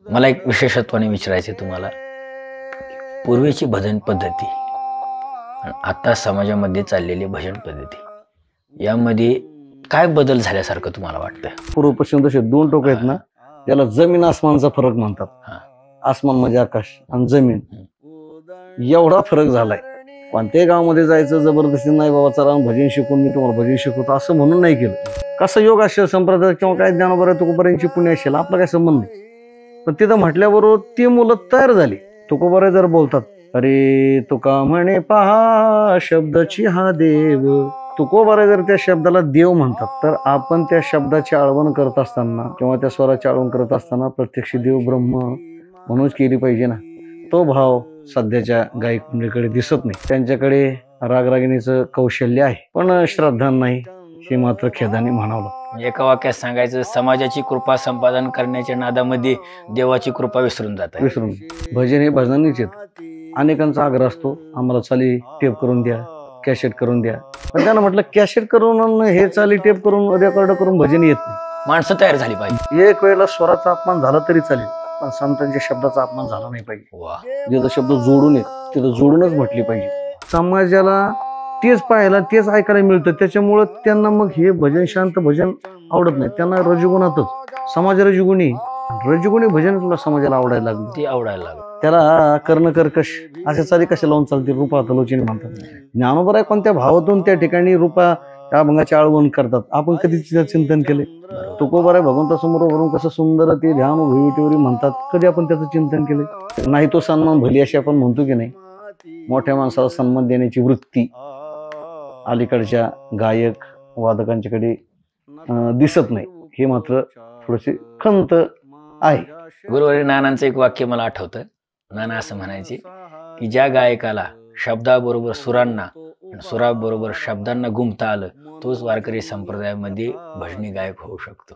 मला एक विशेषत्वाने विचारायचे तुम्हाला, पूर्वीची भजन पद्धती आणि आता समाजामध्ये चाललेली भजन पद्धती यामध्ये काय बदल झाल्यासारखं तुम्हाला वाटतं? पूर्व पश्चिम तसे दोन टोक आहेत ना, त्याला जमीन आसमानचा फरक म्हणतात. हा. आसमान म्हणजे आकाश आणि जमीन, एवढा फरक झालाय. कोणत्याही गावामध्ये जायचं जबरदस्ती नाही, बाबा चला भजन शिकून मी तुम्हाला भजन शिकवतो असं म्हणून नाही केलं. कसं योग असेल संप्रदाय किंवा काय ज्ञानोबा तुकोबारायांची पुण्य असेल, आपला काय संबंध नाही. पण तिथं म्हटल्याबरोबर ती मुलं तयार झाली. तुकोबाराय जर बोलतात, अरे तुका म्हणे पहा शब्दाची हा देव, तुकोबाराय जर त्या शब्दाला देव म्हणतात, तर आपण त्या शब्दाची आळवण करत असताना किंवा त्या स्वराची आळवण करत असताना प्रत्यक्ष देव ब्रह्म म्हणूनच केली पाहिजे ना. तो भाव सध्याच्या गायक मंडळीकडे दिसत नाही. त्यांच्याकडे रागरागिणीचं कौशल्य आहे, पण श्रद्धा नाही, हे मात्र खेदाने म्हणावं. एका वाक्यात सांगायचं, समाजाची कृपा संपादन करण्याच्या नादामध्ये देवाची कृपा विसरून जात आहे. विसरून भजन हे भजनानेच येत. अनेकांचा आग्रह असतो, आम्हाला चाली टेप करून द्या, कॅसेट करून द्या. पण त्यानं म्हटलं कॅसेट करून हे चाली टेप करून रेकॉर्ड करून भजन येत नाही. माणसं तयार झाली पाहिजे. एक वेळेला स्वराचा अपमान झाला तरी चालेल, पण संतांच्या शब्दाचा अपमान झाला नाही पाहिजे. वा, जिथं शब्द जोडून येत तिथं जोडूनच म्हटली पाहिजे. समाजाला तेच पाहायला तेच ऐकायला मिळतं, त्याच्यामुळं त्यांना मग हे भजन शांत भजन आवडत नाही. त्यांना रजगुणातच, समाज रजगुणी भजन तुला समाजाला आवडायला लागलं, ते आवडायला लागलं. त्याला कर्ण कर्कश अशा चाली कशा लावून चालतील, रूपा तलोचीने म्हणतात. ज्ञानोबा कोणत्या भावातून त्या ठिकाणी रूपा त्या अभंगाची आळवण करतात, आपण कधी तिचं चिंतन केले? तुकोबाराय भगवंतासमोर वरून कसं सुंदर ते ध्यान भुईटेवरी म्हणतात, कधी आपण त्याचं चिंतन केले नाही? तो सन्मान भली अशी आपण म्हणतो की नाही? मोठ्या माणसाला सन्मान देण्याची वृत्ती अलीकडच्या गायक वादकांच्याकडे दिसत नाही, हे मात्र थोडीशी खंत आहे. गुरुवारी नानांचं एक वाक्य मला आठवतं. नाना असं म्हणायचे की ज्या गायकाला शब्दाबरोबर सुरांना आणि सुराबरोबर शब्दांना गुंफता आलं, तोच वारकरी संप्रदायामध्ये भजनी गायक होऊ शकतो.